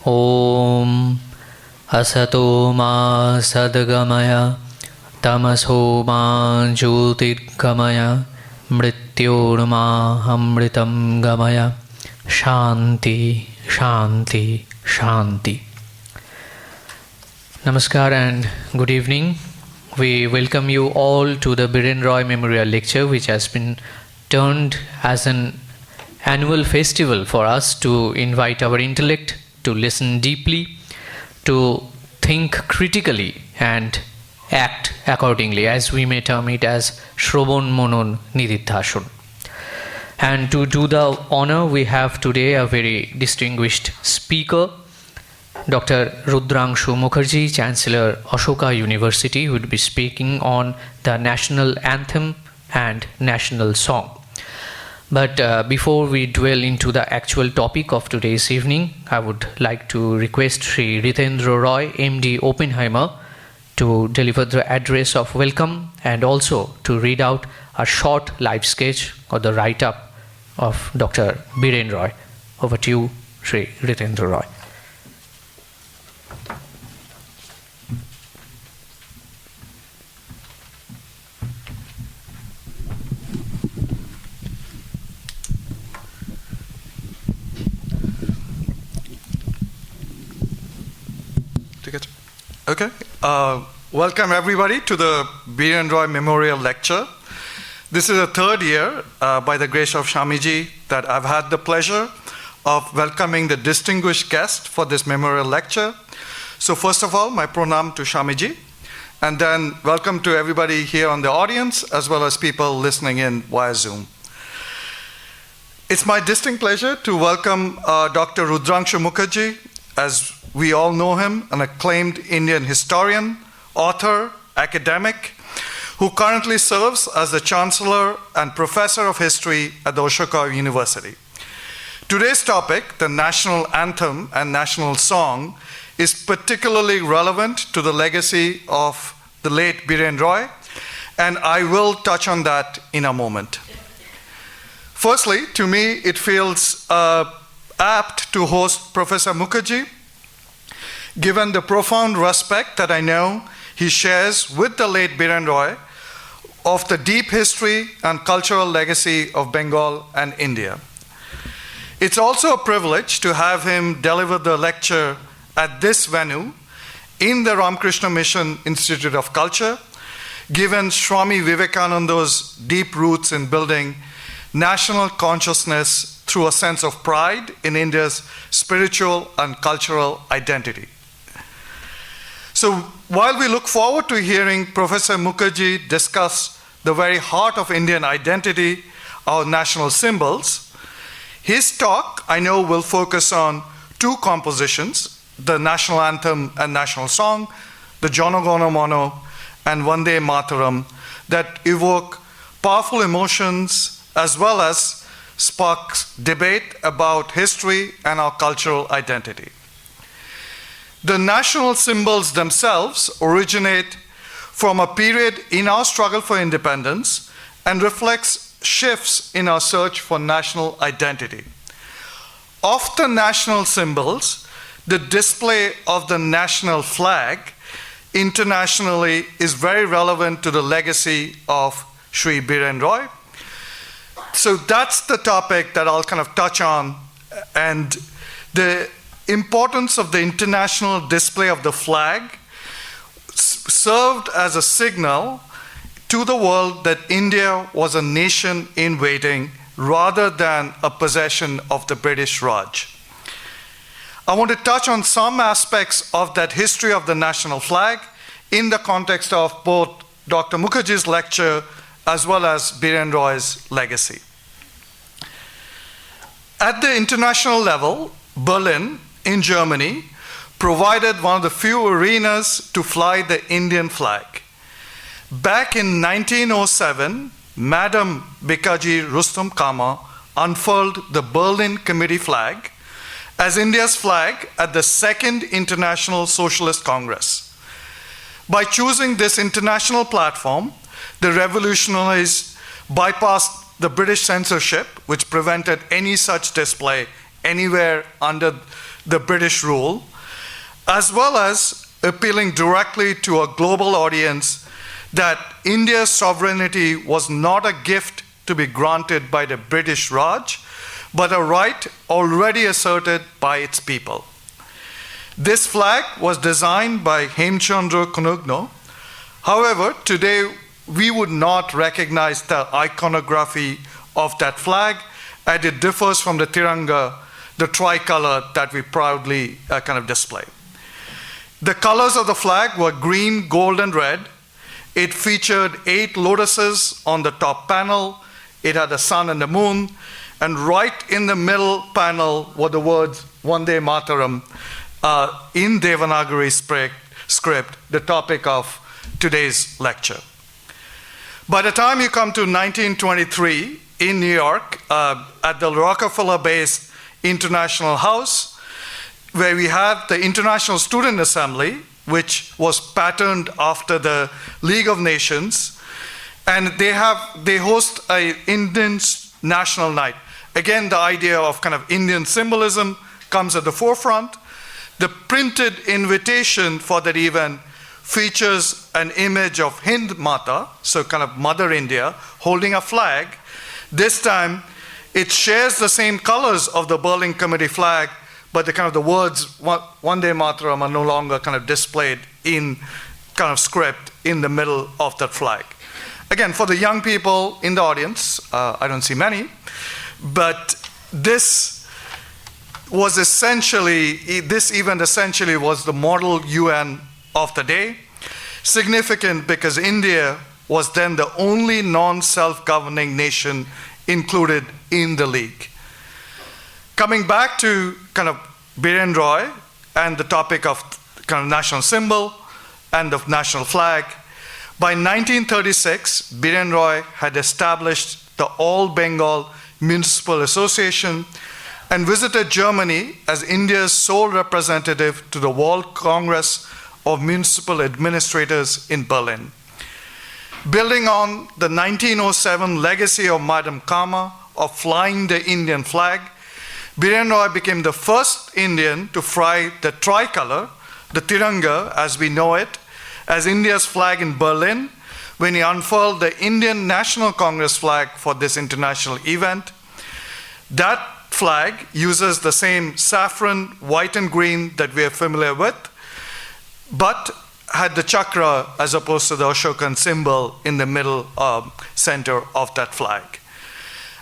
Om Asato Ma Sadgamaya Tamaso Ma Jyotirgamaya Mrityorma Amritam Gamaya Shanti Shanti Shanti. Namaskar and good evening. We welcome you all to the Biren Memorial Lecture, which has been turned as an annual festival for us to invite our intellect, to listen deeply, to think critically and act accordingly, as we may term it as Shrobon Monon Nididhashon. And to do the honor, we have today a very distinguished speaker, Dr. Rudrangshu Mukherjee, Chancellor, Ashoka University, who will be speaking on the national anthem and national song. But before we dwell into the actual topic of today's evening, I would like to request Sri Ritendra Roy, MD Oppenheimer, to deliver the address of welcome and also to read out a short life sketch or the write-up of Dr. Biren Roy. Over to you, Sri Ritendra Roy. Okay. Welcome everybody to the Biren Memorial Lecture. This is the third year, by the grace of Swamiji, that I've had the pleasure of welcoming the distinguished guest for this memorial lecture. So first of all, my pranam to Swamiji, and then welcome to everybody here on the audience, as well as people listening in via Zoom. It's my distinct pleasure to welcome Dr. Rudrangshu Mukherjee. As we all know him, an acclaimed Indian historian, author, academic, who currently serves as the Chancellor and Professor of History at the Ashoka University. Today's topic, the national anthem and national song, is particularly relevant to the legacy of the late Biren Roy, and I will touch on that in a moment. Firstly, to me, it feels apt to host Professor Mukherjee, given the profound respect that I know he shares with the late Biren Roy of the deep history and cultural legacy of Bengal and India. It's also a privilege to have him deliver the lecture at this venue in the Ramakrishna Mission Institute of Culture, given Swami Vivekananda's deep roots in building national consciousness through a sense of pride in India's spiritual and cultural identity. So while we look forward to hearing Professor Mukherjee discuss the very heart of Indian identity, our national symbols, his talk, I know, will focus on two compositions, the national anthem and national song, the Jana Gana Mana and Vande Mataram, that evoke powerful emotions as well as sparks debate about history and our cultural identity. The national symbols themselves originate from a period in our struggle for independence and reflects shifts in our search for national identity. Of the national symbols, the display of the national flag internationally is very relevant to the legacy of Sri Biren Roy. So that's the topic that I'll kind of touch on, and the importance of the international display of the flag served as a signal to the world that India was a nation in waiting rather than a possession of the British Raj. I want to touch on some aspects of that history of the national flag in the context of both Dr. Mukherjee's lecture as well as Biren Roy's legacy. At the international level, Berlin in Germany provided one of the few arenas to fly the Indian flag. Back in 1907, Madam Bikaji Rustam Kama unfurled the Berlin Committee flag as India's flag at the Second International Socialist Congress. By choosing this international platform, the revolutionaries bypassed the British censorship, which prevented any such display anywhere under the British rule, as well as appealing directly to a global audience that India's sovereignty was not a gift to be granted by the British Raj, but a right already asserted by its people. This flag was designed by Hemchandra Kunugno. However, today we would not recognize the iconography of that flag, as it differs from the Tiranga, the tricolor that we proudly kind of display. The colors of the flag were green, gold, and red. It featured 8 lotuses on the top panel. It had the sun and the moon. And right in the middle panel were the words Vande Mataram in Devanagari script, the topic of today's lecture. By the time you come to 1923 in New York, at the Rockefeller-based International House, where we had the International Student Assembly, which was patterned after the League of Nations, and they host an Indian National Night. Again, the idea of kind of Indian symbolism comes at the forefront. The printed invitation for that event features an image of Hind Mata, so kind of Mother India, holding a flag. This time, it shares the same colors of the Berlin Committee flag, but the words Vande Mataram are no longer kind of displayed in kind of script in the middle of that flag. Again, for the young people in the audience, I don't see many, but this event essentially was the model UN of the day, significant because India was then the only non-self-governing nation included in the League. Coming back to kind of Biren Roy and the topic of kind of national symbol and the national flag, by 1936, Biren Roy had established the All Bengal Municipal Association and visited Germany as India's sole representative to the World Congress of Municipal Administrators in Berlin. Building on the 1907 legacy of Madame Kama of flying the Indian flag, Biren Roy became the first Indian to fly the tricolor, the Tiranga as we know it, as India's flag in Berlin when he unfurled the Indian National Congress flag for this international event. That flag uses the same saffron, white and green that we are familiar with, but had the chakra as opposed to the Ashokan symbol in the middle center of that flag.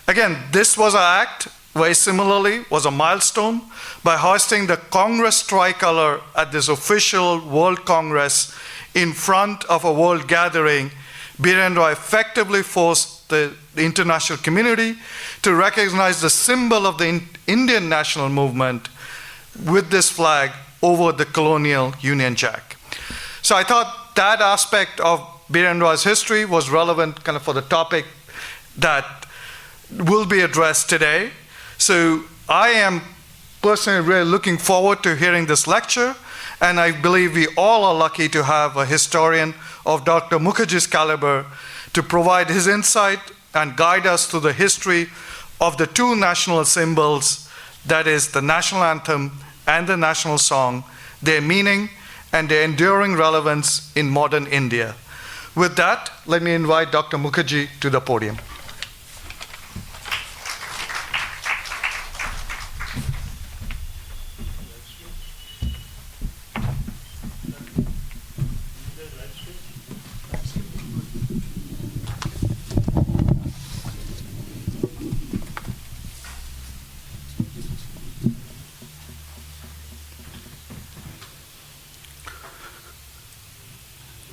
Again, this was an act very similarly was a milestone by hoisting the Congress tricolor at this official World Congress in front of a world gathering. Biren Roy effectively forced the international community to recognize the symbol of the Indian national movement with this flag over the colonial Union Jack. So I thought that aspect of Biren Roy's history was relevant kind of for the topic that will be addressed today. So I am personally really looking forward to hearing this lecture, and I believe we all are lucky to have a historian of Dr. Mukherjee's caliber to provide his insight and guide us through the history of the two national symbols, that is the national anthem and the national song, their meaning and their enduring relevance in modern India. With that, let me invite Dr. Mukherjee to the podium.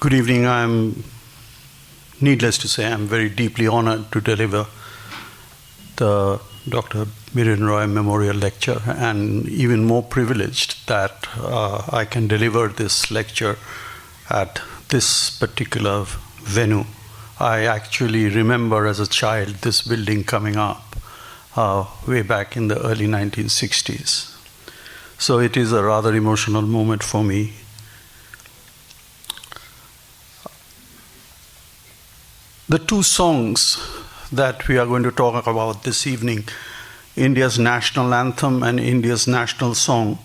Good evening. Needless to say, I'm very deeply honored to deliver the Dr. Biren Roy Memorial Lecture, and even more privileged that I can deliver this lecture at this particular venue. I actually remember as a child this building coming up way back in the early 1960s. So it is a rather emotional moment for me. The two songs that we are going to talk about this evening, India's national anthem and India's national song,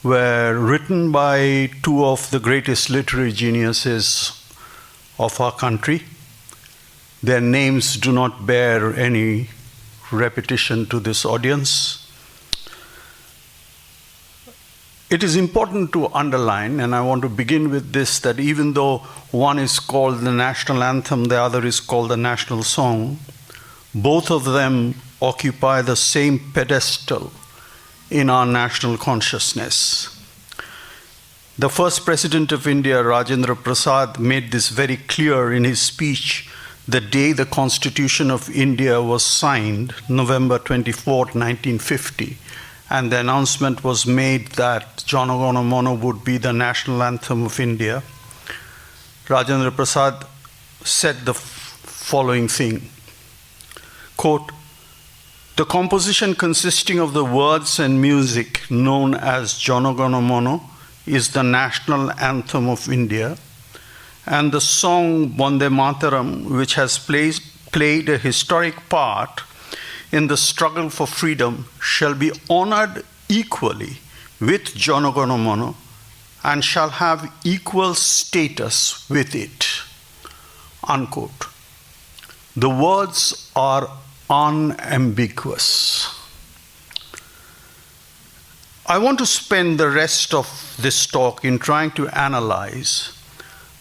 were written by two of the greatest literary geniuses of our country. Their names do not bear any repetition to this audience. It is important to underline, and I want to begin with this, that even though one is called the national anthem, the other is called the national song, both of them occupy the same pedestal in our national consciousness. The first President of India, Rajendra Prasad, made this very clear in his speech the day the Constitution of India was signed, November 24, 1950, and the announcement was made that Jana Gana Mana would be the national anthem of India. Rajendra Prasad said the following thing, quote, "The composition consisting of the words and music known as Jana Gana Mana is the national anthem of India, and the song Vande Mataram, which has played a historic part in the struggle for freedom, shall be honored equally with Jana Gana Mana and shall have equal status with it." Unquote. The words are unambiguous. I want to spend the rest of this talk in trying to analyze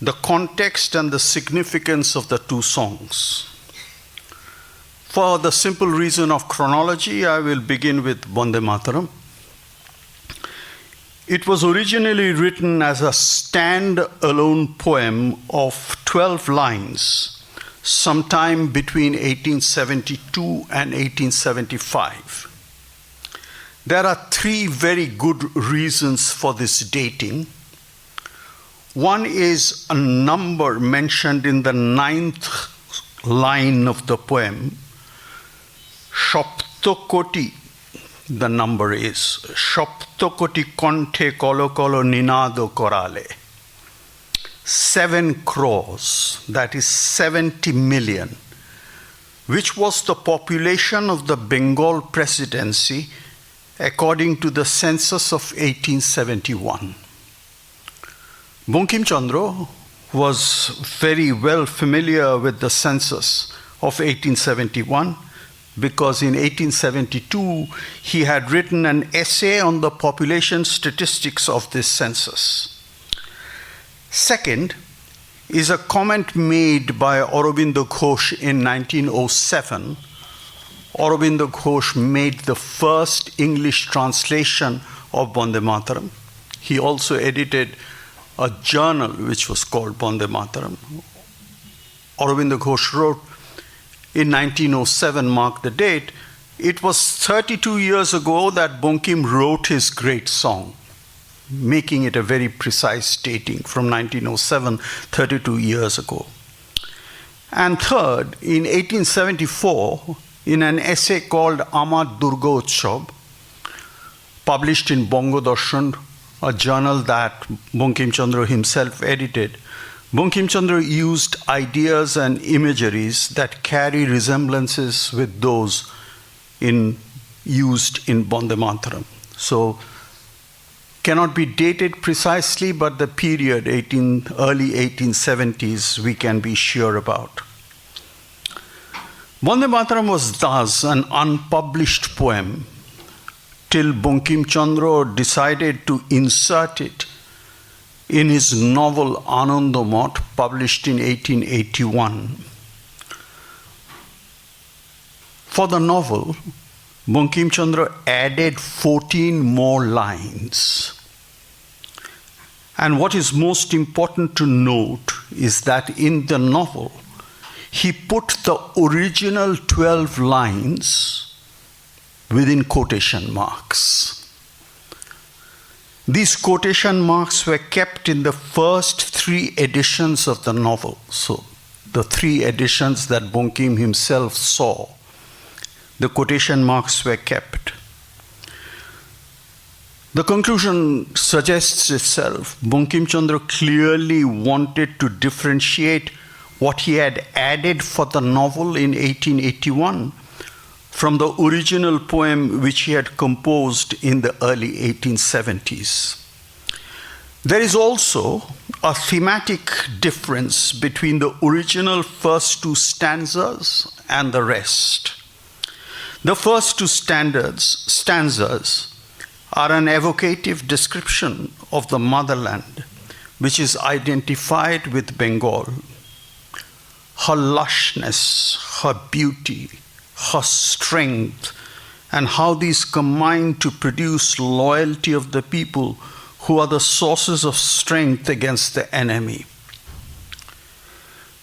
the context and the significance of the two songs. For the simple reason of chronology, I will begin with Vande Mataram. It was originally written as a stand-alone poem of 12 lines, sometime between 1872 and 1875. There are three very good reasons for this dating. One is a number mentioned in the 9th line of the poem. Shoptokoti, the number is. Shoptokoti konte kolo kolo ninado korale. 7 crores, that is 70 million, which was the population of the Bengal presidency according to the census of 1871. Bankim Chandra was very well familiar with the census of 1871 because in 1872 he had written an essay on the population statistics of this census. Second is a comment made by Aurobindo Ghosh in 1907. Aurobindo Ghosh made the first English translation of Vande Mataram. He also edited a journal which was called Vande Mataram. Aurobindo Ghosh wrote in 1907, mark the date, it was 32 years ago that Bankim wrote his great song, making it a very precise dating from 1907, 32 years ago. And third, in 1874, in an essay called Amar Durga Utsav, published in Bongo Darshan, a journal that Bankim Chandra himself edited, Bankim Chandra used ideas and imageries that carry resemblances with those used in Vande Mataram. So, cannot be dated precisely, but the period, early 1870s, we can be sure about. Vande Mataram was thus an unpublished poem till Bankim Chandra decided to insert it in his novel Anandamot, published in 1881. For the novel, Bankim Chandra added 14 more lines. And what is most important to note is that in the novel, he put the original 12 lines within quotation marks. These quotation marks were kept in the first 3 editions of the novel. So, the 3 editions that Bankim himself saw, the quotation marks were kept. The conclusion suggests itself. Bankim Chandra clearly wanted to differentiate what he had added for the novel in 1881 from the original poem which he had composed in the early 1870s. There is also a thematic difference between the original first two stanzas and the rest. The first two stanzas are an evocative description of the motherland, which is identified with Bengal. Her lushness, her beauty, her strength, and how these combine to produce loyalty of the people who are the sources of strength against the enemy.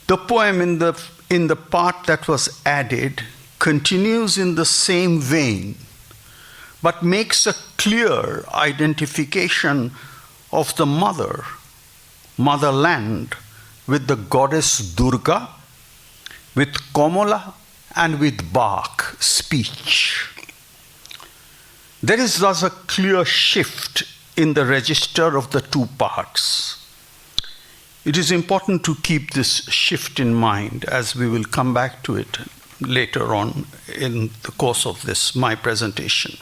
The poem in the part that was added continues in the same vein, but makes a clear identification of the motherland, with the goddess Durga, with Komala, and with Bach, speech. There is thus a clear shift in the register of the two parts. It is important to keep this shift in mind, as we will come back to it later on in the course of my presentation.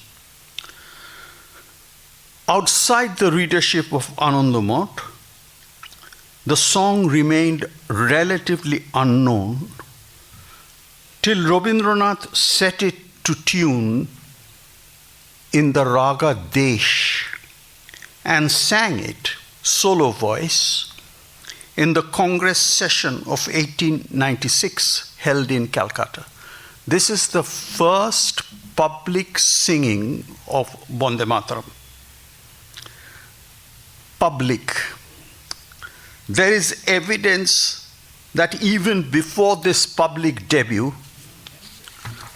Outside the readership of Anandamot, the song remained relatively unknown till Rabindranath set it to tune in the Raga Desh and sang it, solo voice, in the Congress session of 1896 held in Calcutta. This is the first public singing of Vande Mataram. Public. There is evidence that even before this public debut,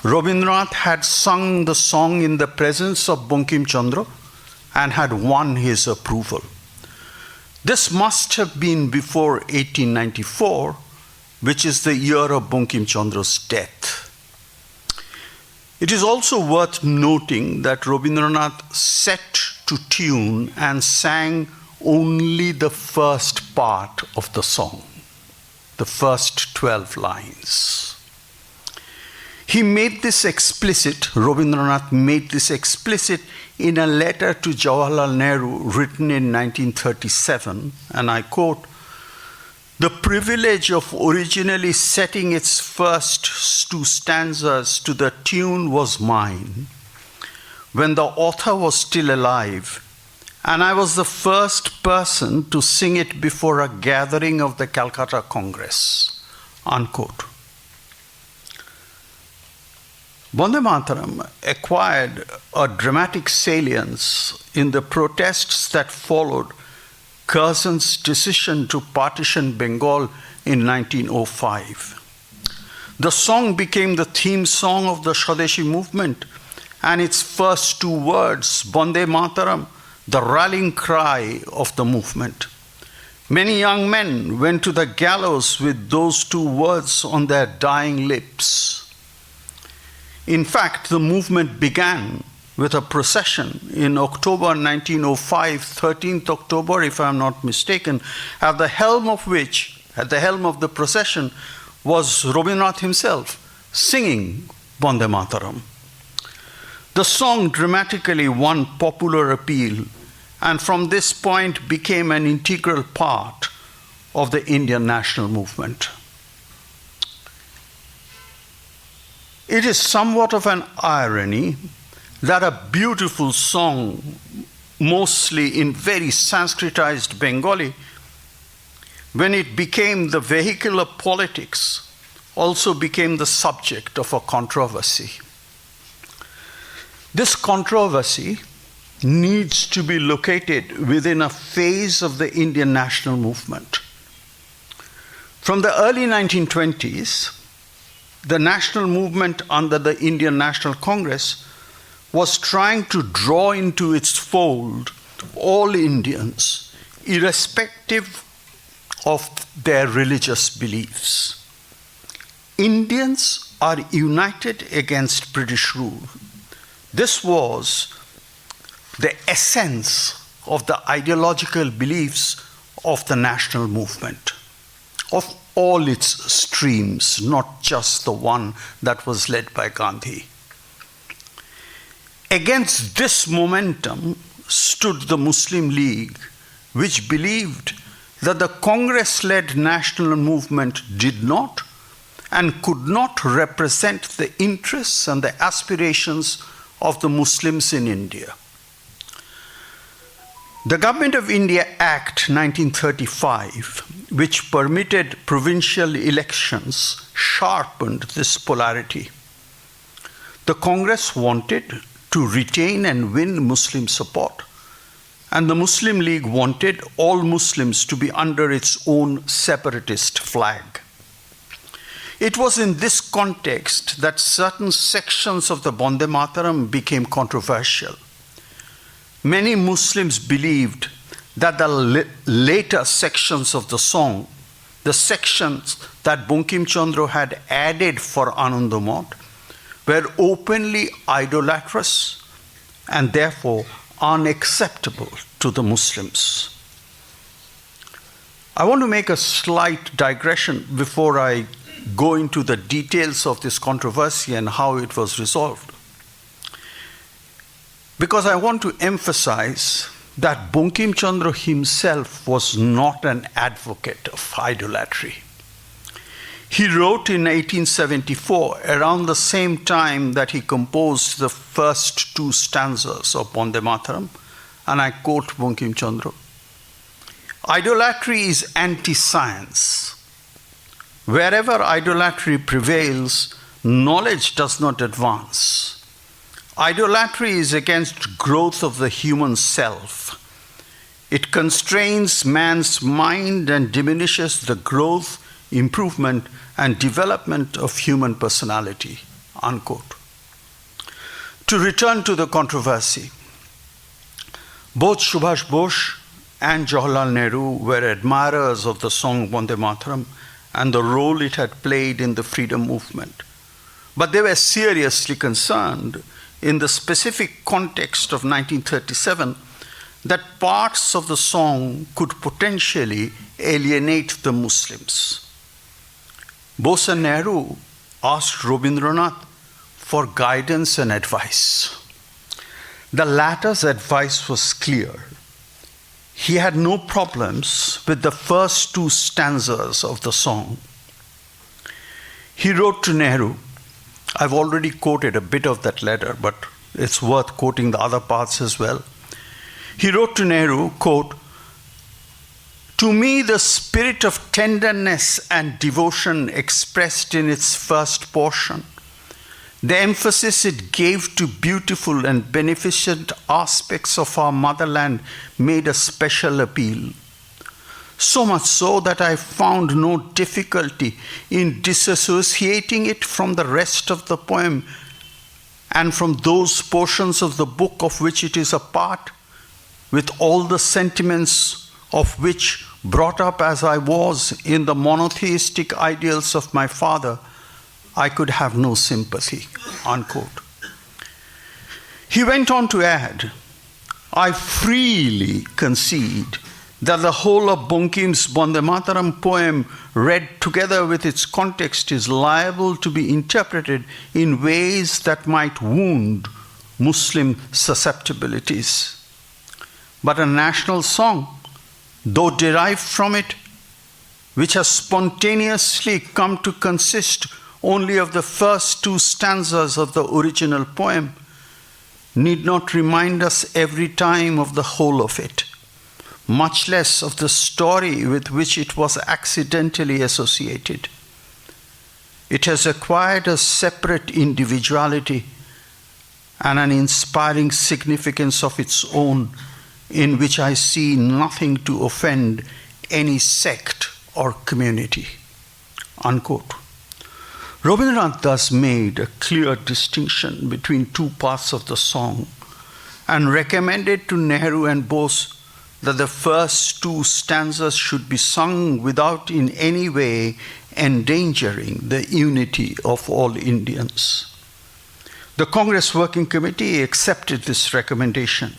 Rabindranath had sung the song in the presence of Bankim Chandra and had won his approval. This must have been before 1894, which is the year of Bankim Chandra's death. It is also worth noting that Rabindranath set to tune and sang only the first part of the song, the first 12 lines. He made this explicit, Rabindranath made this explicit in a letter to Jawaharlal Nehru written in 1937, and I quote, "The privilege of originally setting its first two stanzas to the tune was mine when the author was still alive, and I was the first person to sing it before a gathering of the Calcutta Congress." Unquote. Vande Mataram acquired a dramatic salience in the protests that followed Curzon's decision to partition Bengal in 1905. The song became the theme song of the Swadeshi movement, and its first two words, Vande Mataram, the rallying cry of the movement. Many young men went to the gallows with those two words on their dying lips. In fact, the movement began with a procession in October 1905, 13th October, if I'm not mistaken, at the helm of the procession was Rabindranath himself singing Vande Mataram. The song dramatically won popular appeal, and from this point became an integral part of the Indian national movement. It is somewhat of an irony that a beautiful song, mostly in very Sanskritized Bengali, when it became the vehicle of politics, also became the subject of a controversy. This controversy needs to be located within a phase of the Indian national movement. From the early 1920s, the national movement under the Indian National Congress was trying to draw into its fold all Indians, irrespective of their religious beliefs. Indians are united against British rule. This was the essence of the ideological beliefs of the national movement, of all its streams, not just the one that was led by Gandhi. Against this momentum stood the Muslim League, which believed that the Congress-led national movement did not and could not represent the interests and the aspirations of the Muslims in India. The Government of India Act 1935, which permitted provincial elections, sharpened this polarity. The Congress wanted to retain and win Muslim support, and the Muslim League wanted all Muslims to be under its own separatist flag. It was in this context that certain sections of the Vande Mataram became controversial. Many Muslims believed that the later sections of the song, the sections that Bankim Chandra had added for Anandamot, were openly idolatrous and therefore unacceptable to the Muslims. I want to make a slight digression before I go into the details of this controversy and how it was resolved, because I want to emphasize that Bankim Chandra himself was not an advocate of idolatry. He wrote in 1874, around the same time that he composed the first two stanzas of Vande Mataram, and I quote Bankim Chandra, "Idolatry is anti-science. Wherever idolatry prevails, knowledge does not advance. Idolatry is against growth of the human self. It constrains man's mind and diminishes the growth, improvement, and development of human personality." Unquote. To return to the controversy, both Subhash Bose and Jawaharlal Nehru were admirers of the song Vande Mataram and the role it had played in the freedom movement. But they were seriously concerned in the specific context of 1937 that parts of the song could potentially alienate the Muslims. Bose and Nehru asked Rabindranath for guidance and advice. The latter's advice was clear. He had no problems with the first two stanzas of the song. He wrote to Nehru, I've already quoted a bit of that letter, but it's worth quoting the other parts as well. He wrote to Nehru, quote, "To me, the spirit of tenderness and devotion expressed in its first portion, the emphasis it gave to beautiful and beneficent aspects of our motherland made a special appeal. So much so that I found no difficulty in disassociating it from the rest of the poem and from those portions of the book of which it is a part, with all the sentiments of which, brought up as I was in the monotheistic ideals of my father, I could have no sympathy." Unquote. He went on to add, "I freely concede that the whole of Bankim's Vande Mataram poem, read together with its context, is liable to be interpreted in ways that might wound Muslim susceptibilities. But a national song, though derived from it, which has spontaneously come to consist only of the first two stanzas of the original poem, need not remind us every time of the whole of it, much less of the story with which it was accidentally associated. It has acquired a separate individuality and an inspiring significance of its own, in which I see nothing to offend any sect or community." Unquote. Rabindranath thus made a clear distinction between two parts of the song and recommended to Nehru and Bose that the first two stanzas should be sung without in any way endangering the unity of all Indians. The Congress Working Committee accepted this recommendation.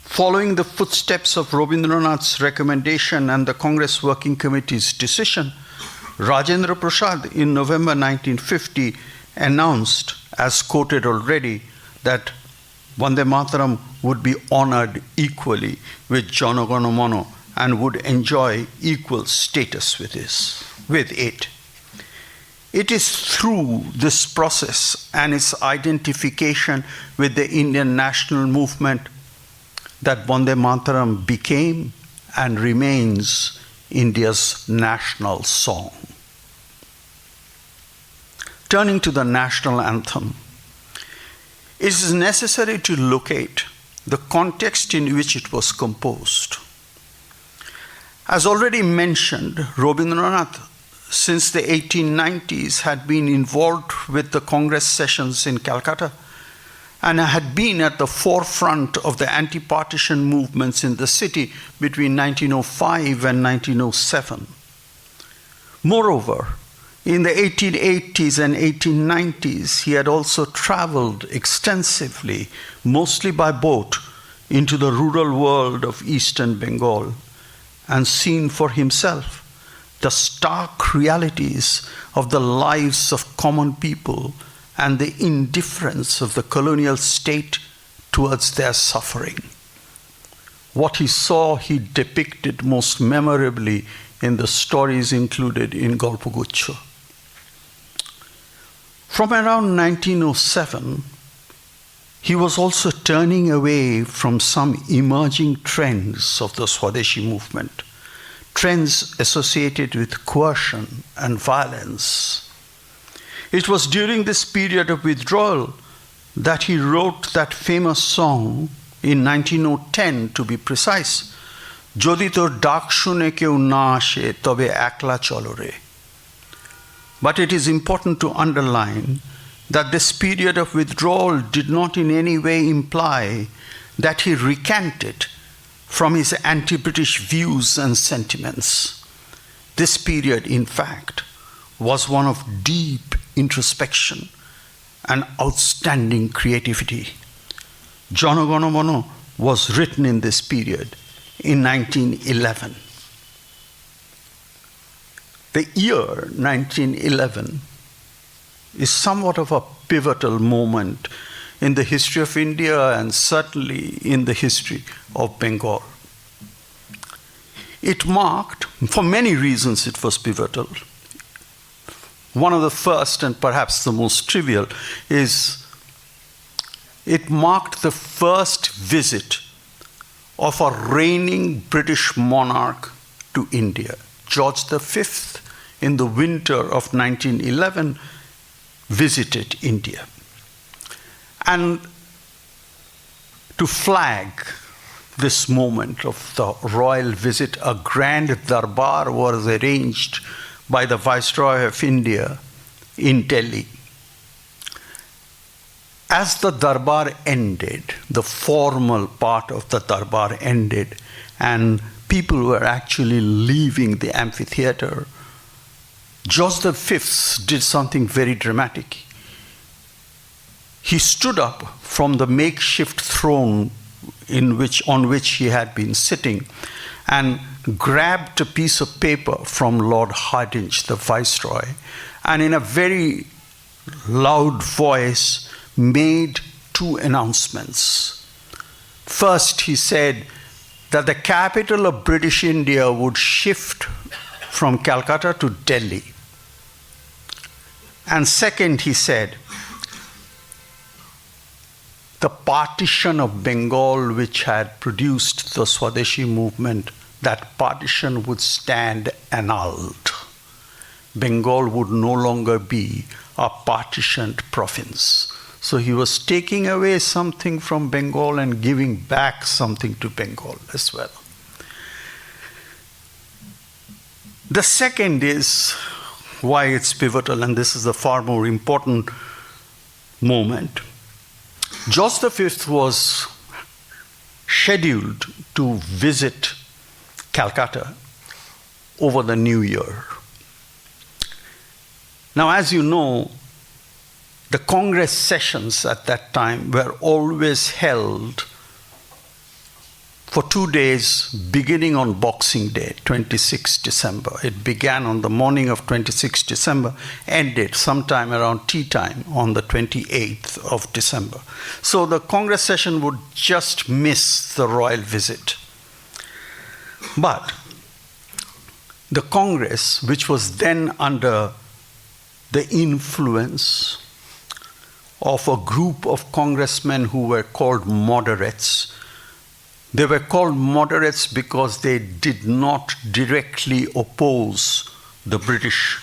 Following the footsteps of Rabindranath's recommendation and the Congress Working Committee's decision, Rajendra Prasad in November 1950 announced, as quoted already, that Vande Mataram would be honored equally with Jana Gana Mana and would enjoy equal status with it. It is through this process and its identification with the Indian national movement that Vande Mataram became and remains India's national song. Turning to the national anthem, it is necessary to locate the context in which it was composed. As already mentioned, Rabindranath, since the 1890s, had been involved with the Congress sessions in Calcutta and had been at the forefront of the anti-partition movements in the city between 1905 and 1907. Moreover, in the 1880s and 1890s, he had also traveled extensively, mostly by boat, into the rural world of eastern Bengal and seen for himself the stark realities of the lives of common people and the indifference of the colonial state towards their suffering. What he saw, he depicted most memorably in the stories included in Golpaguchha. From around 1907, he was also turning away from some emerging trends of the Swadeshi movement, trends associated with coercion and violence. It was during this period of withdrawal that he wrote that famous song in 1910, to be precise, Jodi tor dak shune keu na ashe tobe ekla cholo re. But it is important to underline that this period of withdrawal did not in any way imply that he recanted from his anti-British views and sentiments. This period, in fact, was one of deep introspection and outstanding creativity. Jana Gana Mana was written in this period in 1911. The year 1911 is somewhat of a pivotal moment in the history of India and certainly in the history of Bengal. It marked, for many reasons it was pivotal. One of the first and perhaps the most trivial is it marked the first visit of a reigning British monarch to India. George V, in the winter of 1911, visited India. And to flag this moment of the royal visit, a grand darbar was arranged by the Viceroy of India in Delhi. As the darbar ended, the formal part of the darbar ended, and people were actually leaving the amphitheater, George V did something very dramatic. He stood up from the makeshift throne on which he had been sitting and grabbed a piece of paper from Lord Hardinge, the Viceroy, and in a very loud voice made two announcements. First, he said that the capital of British India would shift from Calcutta to Delhi. And second, he said, the partition of Bengal, which had produced the Swadeshi movement, that partition would stand annulled. Bengal would no longer be a partitioned province. So he was taking away something from Bengal and giving back something to Bengal as well. The second is why it's pivotal, and this is a far more important moment. George V was scheduled to visit Calcutta over the New Year. Now, as you know, the Congress sessions at that time were always held for 2 days, beginning on Boxing Day, 26 December. It began on the morning of 26 December, ended sometime around tea time on the 28th of December. So the Congress session would just miss the royal visit. But the Congress, which was then under the influence of a group of congressmen who were called moderates. They were called moderates because they did not directly oppose British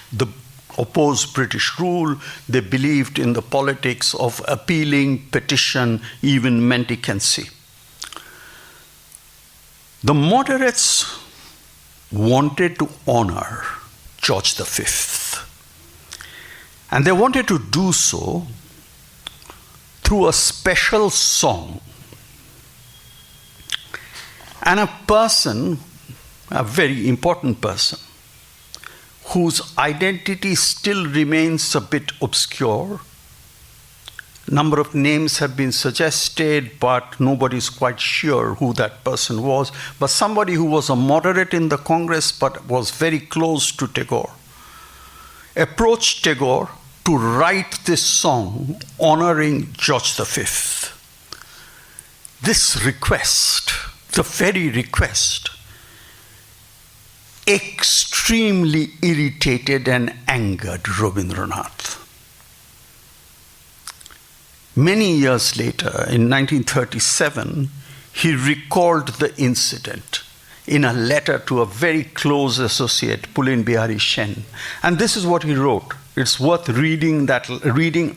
rule. They believed in the politics of appealing, petition, even mendicancy. The moderates wanted to honor George V. And they wanted to do so through a special song. And a person, a very important person, whose identity still remains a bit obscure. A number of names have been suggested, but nobody's quite sure who that person was. But somebody who was a moderate in the Congress but was very close to Tagore, approached Tagore to write this song honoring George V. This request, the very request, extremely irritated and angered Rabindranath. Many years later, in 1937, he recalled the incident in a letter to a very close associate, Pulin Bihari Sen. And this is what he wrote. It's worth reading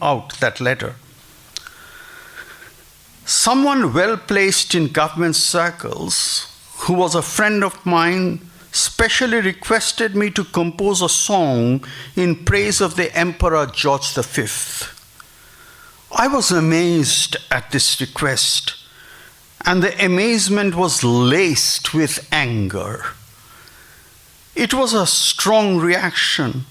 out that letter. Someone well placed in government circles, who was a friend of mine, specially requested me to compose a song in praise of the Emperor George V. I was amazed at this request, and the amazement was laced with anger. It was a strong reaction,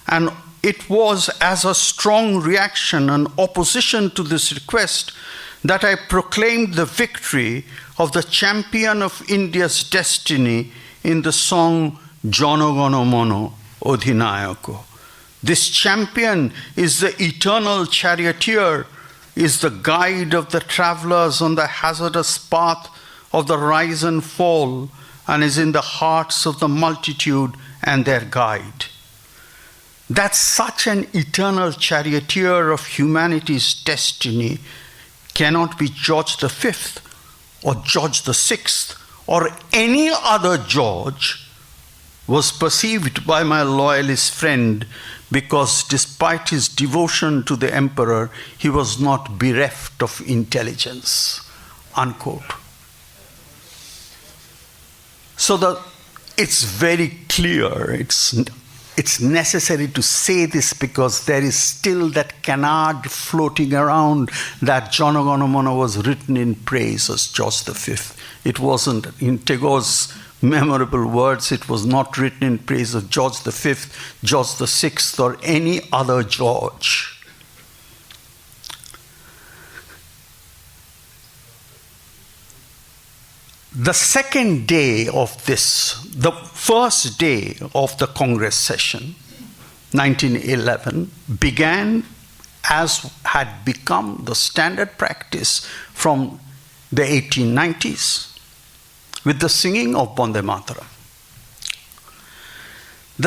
and it was as a strong reaction and opposition to this request that I proclaimed the victory of the champion of India's destiny in the song Jana Gana Mana Adhinayako. This champion is the eternal charioteer, is the guide of the travelers on the hazardous path of the rise and fall, and is in the hearts of the multitude and their guide. That such an eternal charioteer of humanity's destiny cannot be George V or George VI or any other George was perceived by my loyalist friend, because despite his devotion to the emperor, he was not bereft of intelligence. Unquote. So it's very clear, it's necessary to say this because there is still that canard floating around that Jana Gana Mana was written in praise of George V. It wasn't. In Tagore's memorable words, it was not written in praise of George V, George VI, or any other George. The second day of this, the first day of the Congress session, 1911, began as had become the standard practice from the 1890s with the singing of Bande Mataram. On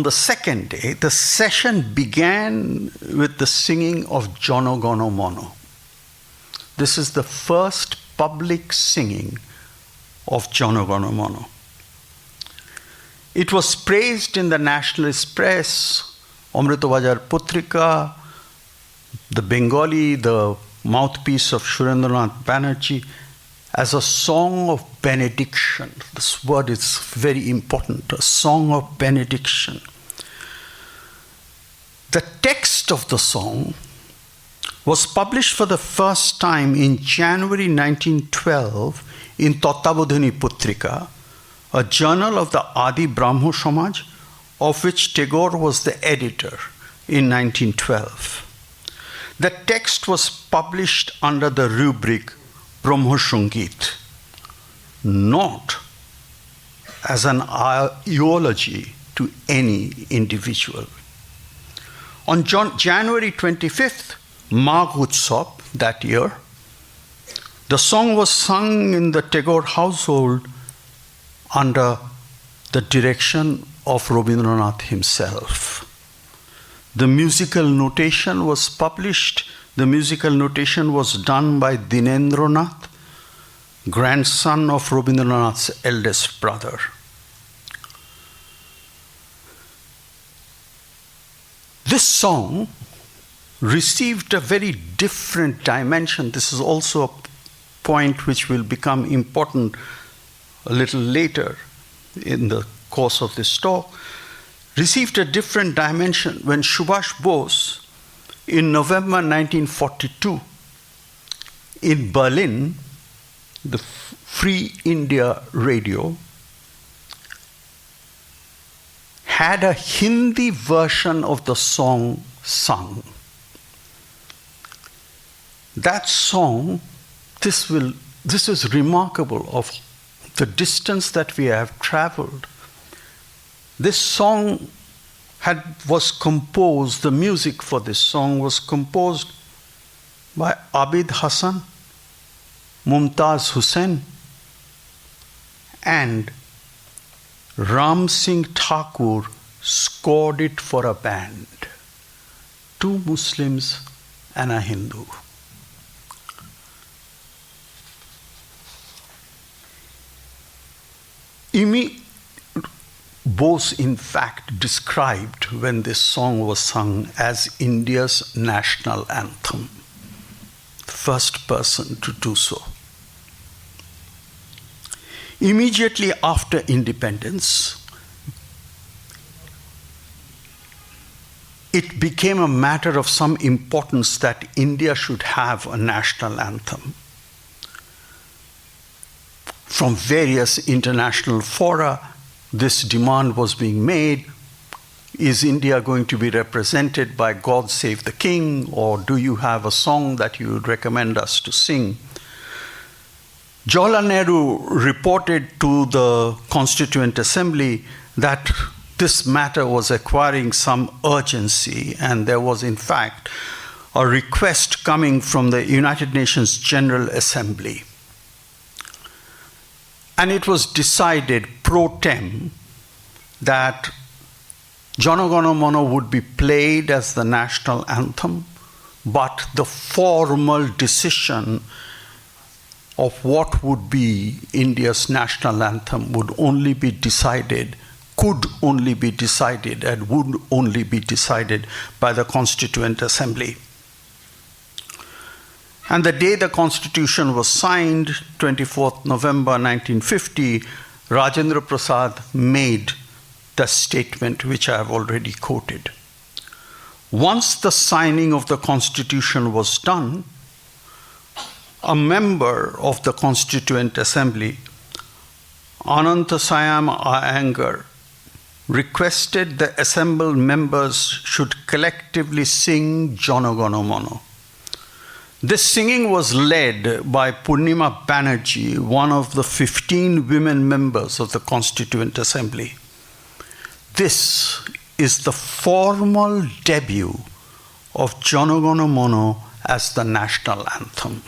the second day, the session began with the singing of Jana Gana Mana. This is the first public singing of Jana Gana Mana. It was praised in the nationalist press, Amritabajar Putrika, the Bengali, the mouthpiece of Surendranath Banerjee, as a song of benediction. This word is very important, a song of benediction. The text of the song was published for the first time in January 1912 in Tattabodhani Putrika, a journal of the Adi Brahmo Samaj, of which Tagore was the editor in 1912. The text was published under the rubric Brahmo Sangit, not as an eulogy to any individual. On January 25th, Magh Utsav, that year, the song was sung in the Tagore household under the direction of Rabindranath himself. The musical notation was published. The musical notation was done by Dinendranath, grandson of Rabindranath's eldest brother. This song received a very different dimension. This is also a point which will become important a little later in the course of this talk. Received a different dimension when Subhash Bose, in November 1942, in Berlin, the Free India radio had a Hindi version of the song sung. That song, this is remarkable of the distance that we have traveled. This song was composed, the music for this song was composed by Abid Hassan, Mumtaz Hussain, and Ram Singh Thakur scored it for a band. 2 Muslims and a Hindu. Bose, in fact, described when this song was sung as India's national anthem. First person to do so. Immediately after independence, it became a matter of some importance that India should have a national anthem. From various international fora, this demand was being made. Is India going to be represented by God Save the King, or do you have a song that you would recommend us to sing? Jawaharlal Nehru reported to the Constituent Assembly that this matter was acquiring some urgency, and there was, in fact, a request coming from the United Nations General Assembly. And it was decided pro tem that Jana Gana Mana would be played as the national anthem, but the formal decision of what would be India's national anthem could only be decided and would only be decided by the Constituent Assembly. And the day the Constitution was signed, 24th November 1950, Rajendra Prasad made the statement which I have already quoted. Once the signing of the Constitution was done, a member of the Constituent Assembly, Ananthasayam Iyengar, requested the assembled members should collectively sing Jana Gana Mana. This singing was led by Purnima Banerjee, one of the 15 women members of the Constituent Assembly. This is the formal debut of Jana Gana Mana as the national anthem.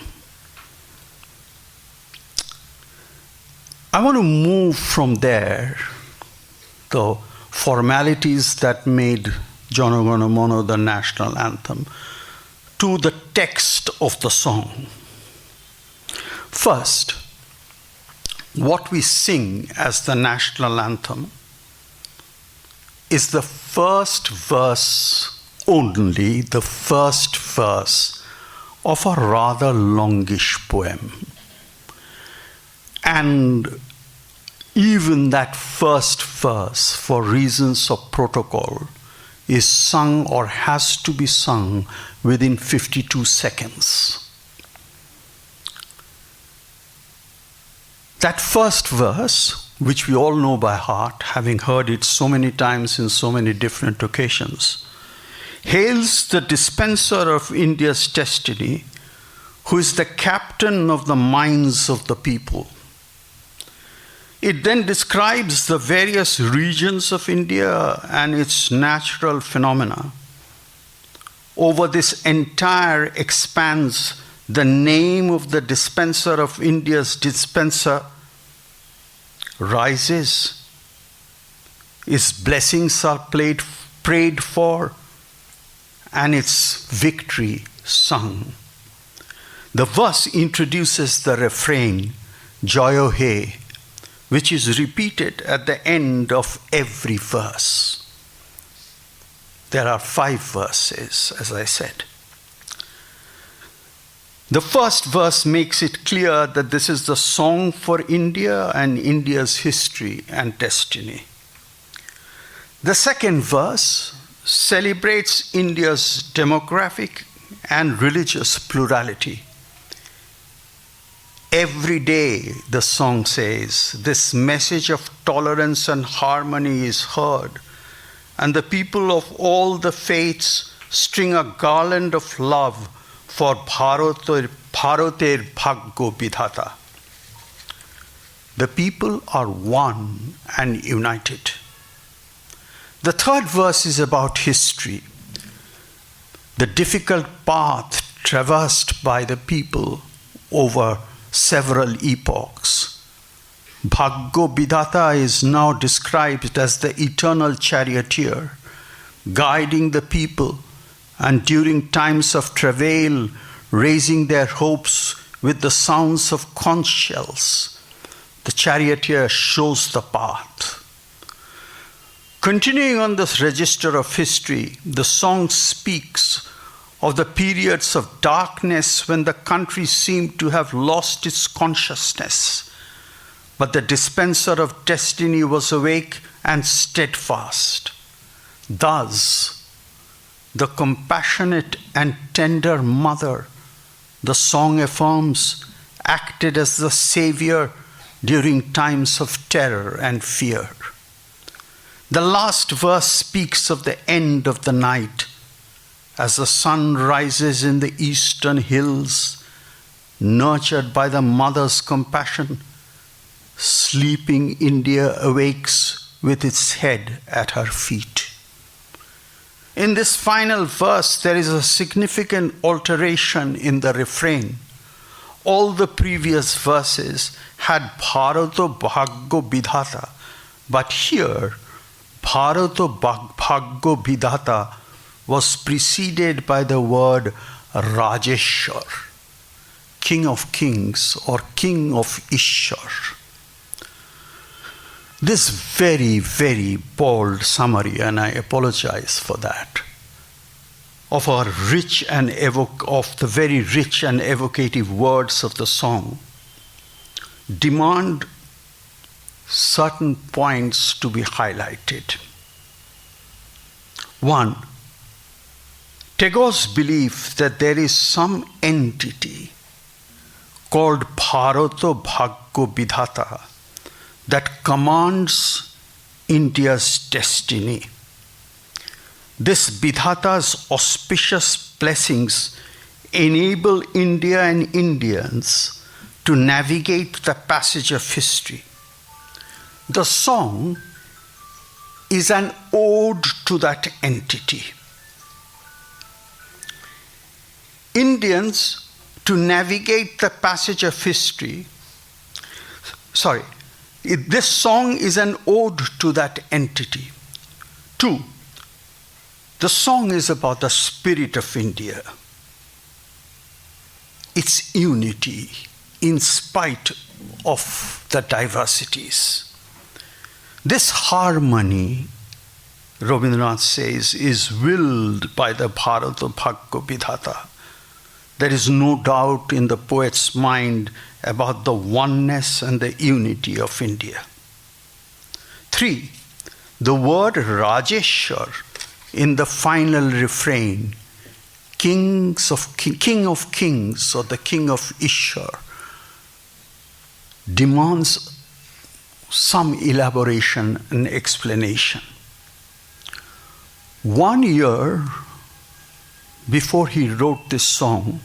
I want to move from there, the formalities that made Jana Gana Mana the national anthem, to the text of the song. First, what we sing as the national anthem is the first verse only, the first verse of a rather longish poem. And even that first verse, for reasons of protocol, is sung or has to be sung within 52 seconds. That first verse, which we all know by heart, having heard it so many times in so many different occasions, hails the dispenser of India's destiny, who is the captain of the minds of the people. It then describes the various regions of India and its natural phenomena. Over this entire expanse, the name of the dispenser of India's dispenser rises. Its blessings are prayed for, and its victory sung. The verse introduces the refrain, Joyo He, which is repeated at the end of every verse. There are 5 verses, as I said. The first verse makes it clear that this is the song for India and India's history and destiny. The second verse celebrates India's demographic and religious plurality. Every day, the song says, this message of tolerance and harmony is heard, and the people of all the faiths string a garland of love for Bharater Bhaggo Bidhata. The people are one and united. The third verse is about history, the difficult path traversed by the people over several epochs. Bhaggo Bidhata is now described as the eternal charioteer, guiding the people and during times of travail, raising their hopes with the sounds of conch shells. The charioteer shows the path. Continuing on this register of history, the song speaks of the periods of darkness when the country seemed to have lost its consciousness. But the dispenser of destiny was awake and steadfast. Thus, the compassionate and tender mother, the song affirms, acted as the savior during times of terror and fear. The last verse speaks of the end of the night. As the sun rises in the eastern hills, nurtured by the mother's compassion, sleeping India awakes with its head at her feet. In this final verse, there is a significant alteration in the refrain. All the previous verses had Bharato Bhaggo Bidhata, but here, Bharato Bhaggo Bidhata was preceded by the word Rajeshwar, King of Kings or King of Ishwar. This very, very bold summary, and I apologize for that, of the very rich and evocative words of the song, demand certain points to be highlighted. 1. Tagore's belief that there is some entity called Bharato Bhaggo Bidhata that commands India's destiny. This Bidhata's auspicious blessings enable India and Indians to navigate the passage of history. The song is an ode to that entity. Indians, to navigate the passage of history, this song is an ode to that entity. 2, the song is about the spirit of India, its unity in spite of the diversities. This harmony, Rabindranath says, is willed by the Bharato Bhaggo Bidhata. There is no doubt in the poet's mind about the oneness and the unity of India. 3, the word Rajeshwar in the final refrain, King of Kings or the King of Ishwar, demands some elaboration and explanation. 1 year before he wrote this song,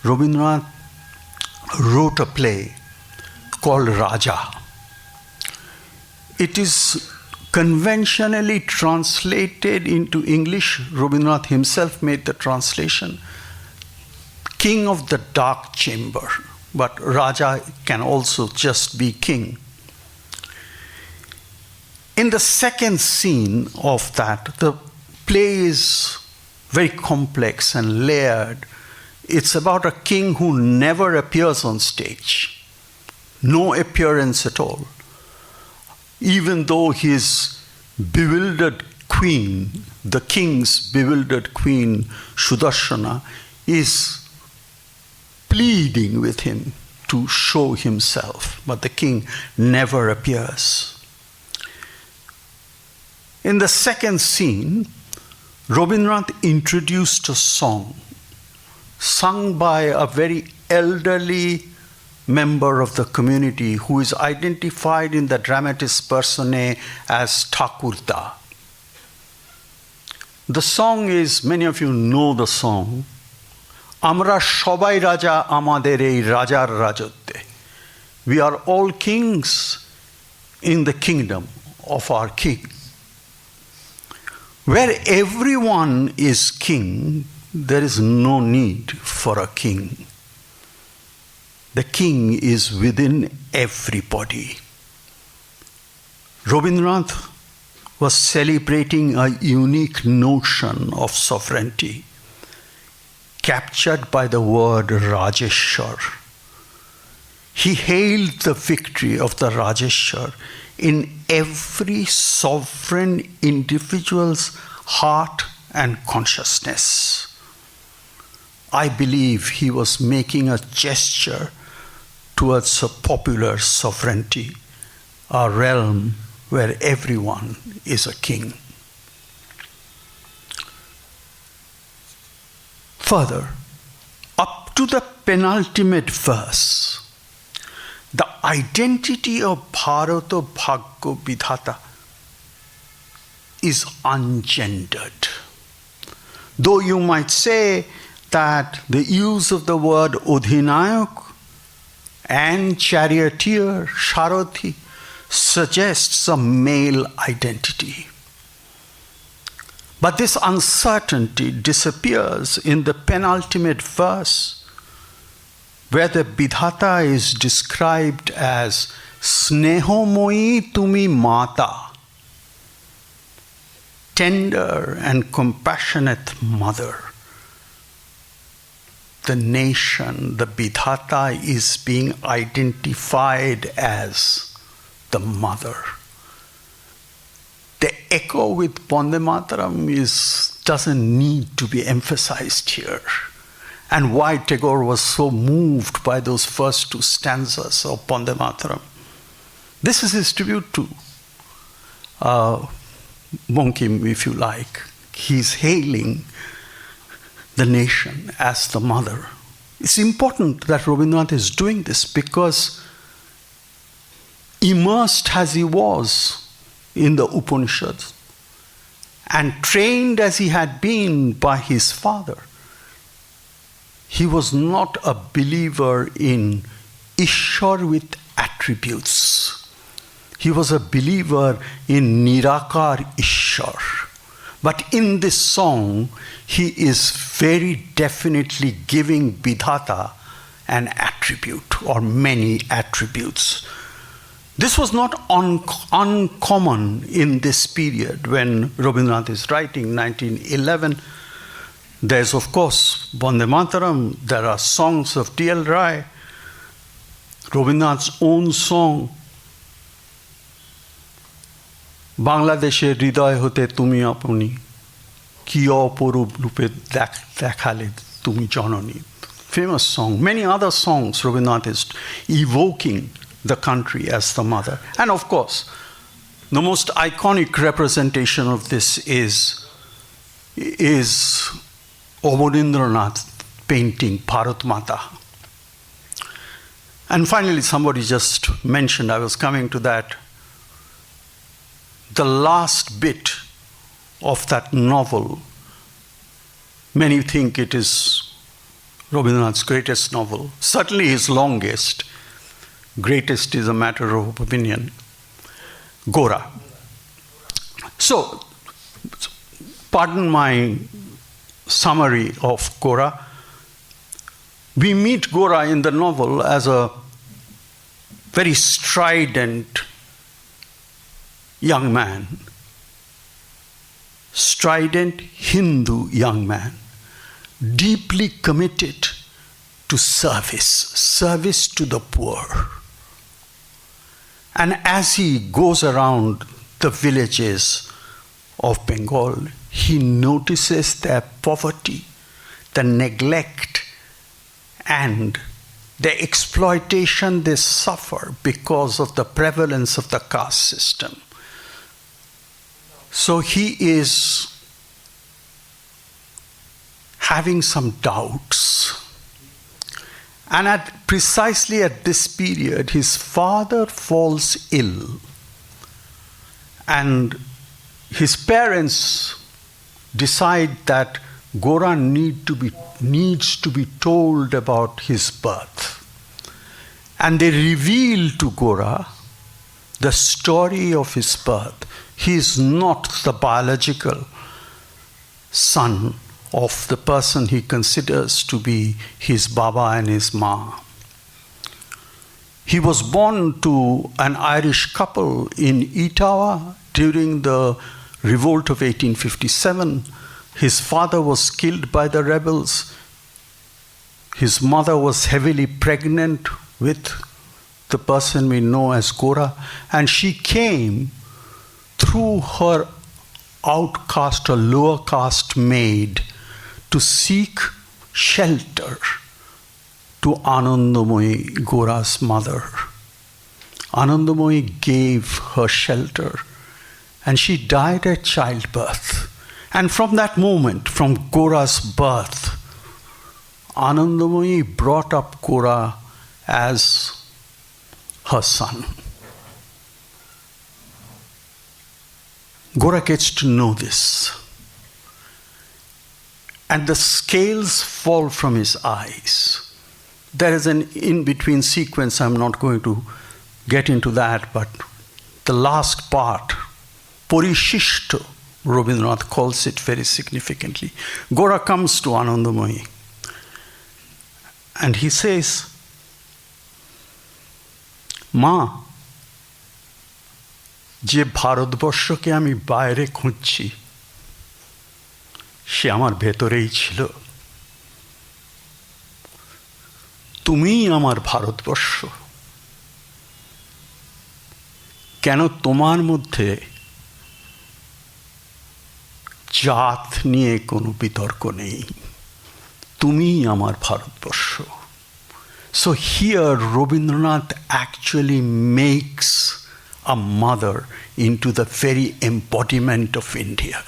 Rabindranath wrote a play called Raja. it is conventionally translated into English. Rabindranath himself made the translation, King of the Dark Chamber, but Raja can also just be king. In the second scene of that, the play is very complex and layered. It's about a king who never appears on stage, no appearance at all. Even though his bewildered queen, the king's bewildered queen, Sudarshana, is pleading with him to show himself, but the king never appears. In the second scene, Rabindranath introduced a song sung by a very elderly member of the community who is identified in the dramatis personae as Thakurda. The song is, many of you know the song, Amra shobai raja amader ei rajar rajotte. We are all kings in the kingdom of our king. Where everyone is king, there is no need for a king. The king is within everybody. Rabindranath was celebrating a unique notion of sovereignty, captured by the word Rajeshwar. He hailed the victory of the Rajeshwar in every sovereign individual's heart and consciousness. I believe he was making a gesture towards a popular sovereignty, a realm where everyone is a king. Further, up to the penultimate verse, the identity of Bharata Bhagya Vidhata is ungendered. Though you might say that the use of the word Odhinayak and charioteer, Sharathi, suggests a male identity. But this uncertainty disappears in the penultimate verse, where the Vidhata is described as Snehomoyi Tumi Mata, tender and compassionate mother. The nation, the Vidhata, is being identified as the mother. The echo with Vande Mataram doesn't need to be emphasized here. And why Tagore was so moved by those first two stanzas of Vande Mataram. This is his tribute to Bankim, if you like. He's hailing the nation as the mother. It's important that Rabindranath is doing this because, immersed as he was in the Upanishads and trained as he had been by his father, he was not a believer in Ishwar with attributes. He was a believer in Nirakar Ishwar. But in this song, he is very definitely giving Vidhata an attribute or many attributes. This was not uncommon in this period when Rabindranath is writing, 1911. There's, of course, Vande Mataram. There are songs of D.L. Rai. Rabindranath's own song, বাংলাদেশের হৃদয় হতে তুমি আপনি কি অপরূপ রূপে দেখালে তুমি জননী. Famous song. Many other songs Rabindranath is evoking the country as the mother. And of course, the most iconic representation of this is Abanindranath painting Bharat Mata. And finally, somebody just mentioned, I was coming to that, the last bit of that novel. Many think it is Rabindranath's greatest novel, certainly his longest. Greatest is a matter of opinion. Gora. So, pardon my summary of Gora. We meet Gora in the novel as a very strident young man, strident Hindu young man, deeply committed to service to the poor. And as he goes around the villages of Bengal, he notices their poverty, the neglect, and the exploitation they suffer because of the prevalence of the caste system. So he is having some doubts. And precisely at this period, his father falls ill. And his parents decide that Gora needs to be told about his birth. And they reveal to Gora the story of his birth. He is not the biological son of the person he considers to be his Baba and his Ma. He was born to an Irish couple in Etawah during the revolt of 1857. His father was killed by the rebels. His mother was heavily pregnant with the person we know as Gora, and she came through her outcast or lower caste maid to seek shelter to Anandamoyi, Gora's mother. Anandamoyi gave her shelter, and she died at childbirth. And from that moment, from Gora's birth, Anandamoyi brought up Gora as her son. Gora gets to know this. And the scales fall from his eyes. There is an in-between sequence, I'm not going to get into that, but the last part, Porishishto, Rabindranath calls it very significantly. Gora comes to Anandamoyi and he says, Ma, যে ভারতবর্ষকে আমি বাইরে খুঁজছি সে আমার ভেতরেই ছিল তুমিই আমার ভারতবর্ষ কেন তোমার মধ্যে জাত নিয়ে কোনো বিতর্ক নেই তুমিই আমার Bharatvarsha So here Rabindranath actually makes a mother into the very embodiment of India.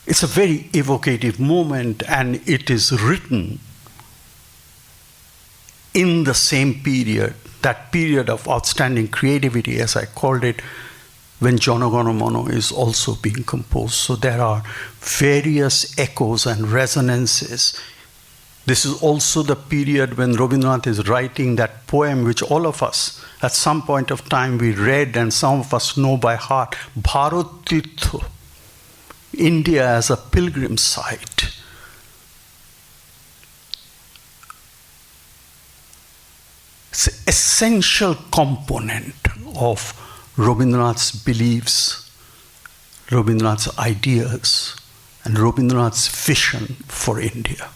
It's a very evocative moment, and it is written in the same period, that period of outstanding creativity, as I called it, when Jana Gana Mana is also being composed. So there are various echoes and resonances. This is also the period when Rabindranath is writing that poem which all of us at some point of time we read and some of us know by heart, Bharat Tirtha, India as a pilgrim site. It's an essential component of Rabindranath's beliefs, Rabindranath's ideas, and Rabindranath's vision for India.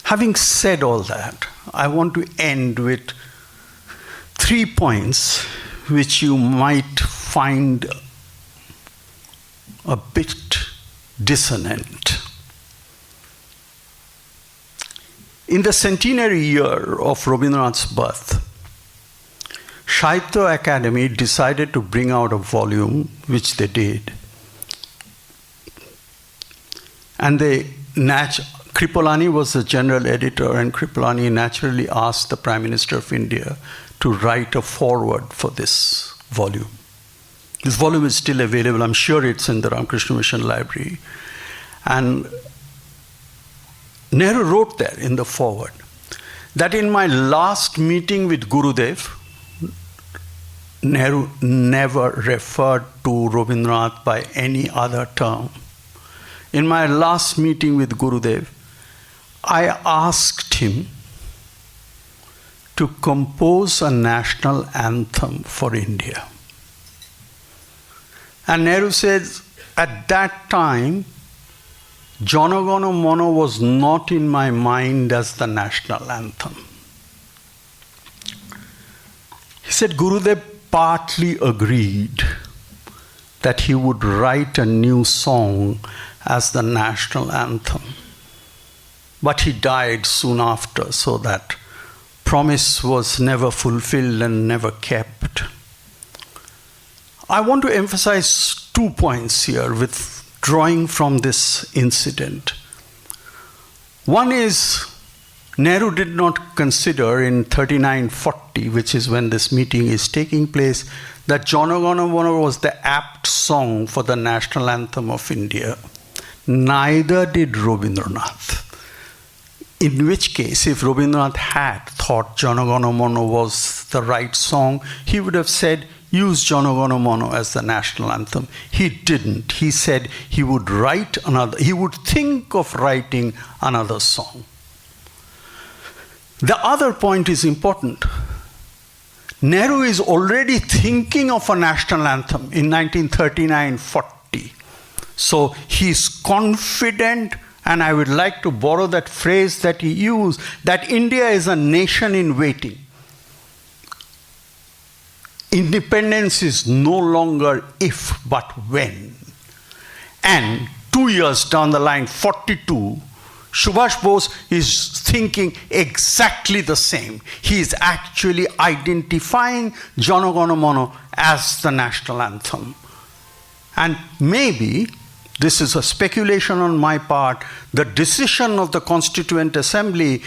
Having said all that, I want to end with 3 points which you might find a bit dissonant. In the centenary year of Rabindranath's birth, Sahitya Academy decided to bring out a volume, which they did. And Kripalani was the general editor, and Kripalani naturally asked the Prime Minister of India to write a foreword for this volume. This volume is still available. I'm sure it's in the Ramakrishna Mission Library. And Nehru wrote there in the foreword that in my last meeting with Gurudev, Nehru never referred to Rabindranath by any other term. In my last meeting with Gurudev, I asked him to compose a national anthem for India. And Nehru says, at that time, Jana Gana Mana was not in my mind as the national anthem. He said Gurudev partly agreed that he would write a new song as the national anthem. But he died soon after, so that promise was never fulfilled and never kept. I want to emphasize 2 points here with drawing from this incident. One is, Nehru did not consider in 39-40, which is when this meeting is taking place, that Jana Gana Mana was the apt song for the national anthem of India. Neither did Rabindranath. In which case, if Rabindranath had thought Jana Gana Mana was the right song, he would have said, use Jana Gana Mana as the national anthem. He didn't. He said he would he would think of writing another song. The other point is important. Nehru is already thinking of a national anthem in 1939-40. So he's confident, and I would like to borrow that phrase that he used, that India is a nation in waiting. Independence is no longer if, but when. And 2 years down the line, 42, Subhash Bose is thinking exactly the same. He is actually identifying Jana Gana Mana as the national anthem. And maybe, this is a speculation on my part, the decision of the Constituent Assembly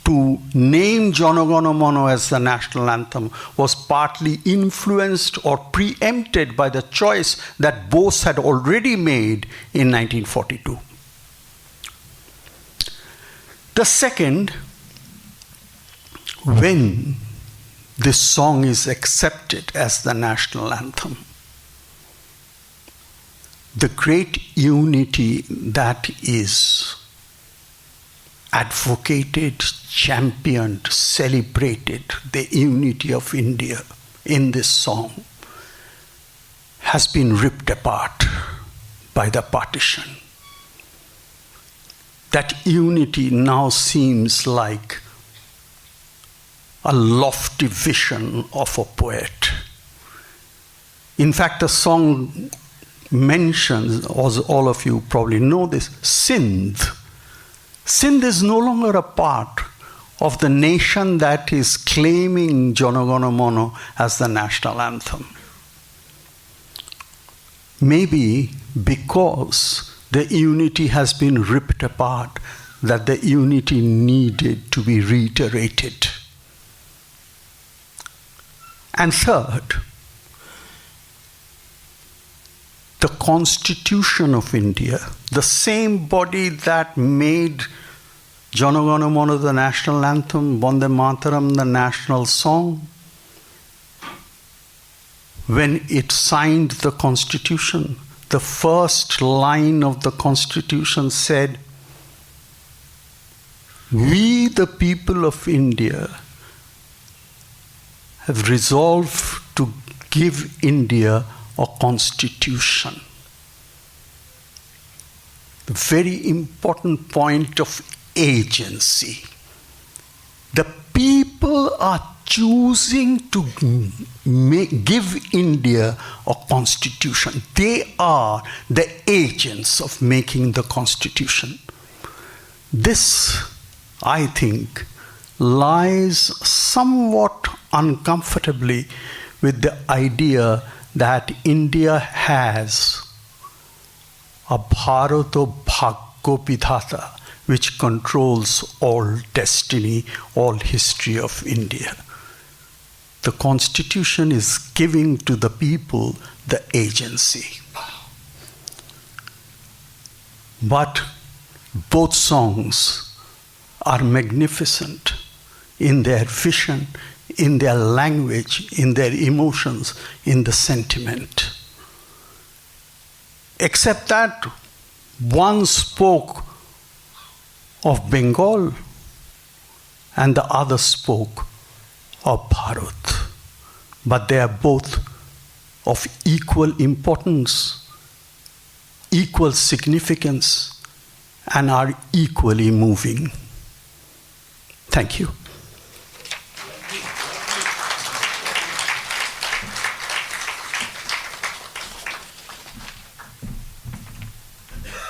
to name Jana Gana Mana as the national anthem was partly influenced or preempted by the choice that Bose had already made in 1942. The second, when this song is accepted as the national anthem, the great unity that is advocated, championed, celebrated, the unity of India in this song, has been ripped apart by the partition. That unity now seems like a lofty vision of a poet. In fact, the song mentions, as all of you probably know this, Sindh. Sindh is no longer a part of the nation that is claiming Jana Gana Mana as the national anthem. Maybe because the unity has been ripped apart, that the unity needed to be reiterated. And third, the Constitution of India, the same body that made Jana Gana Mana the national anthem, Vande Mataram the national song, when it signed the Constitution, the first line of the Constitution said, "We, the people of India, have resolved to give India a constitution." The very important point of agency. The people are choosing to give India a constitution. They are the agents of making the constitution. This, I think, lies somewhat uncomfortably with the idea that India has a Bharato Bhagyo Vidhata, which controls all destiny, all history of India. The Constitution is giving to the people the agency. But both songs are magnificent. in their vision, in their language, in their emotions, in the sentiment. Except that one spoke of Bengal and the other spoke of Bharat. But they are both of equal importance, equal significance, and are equally moving. Thank you.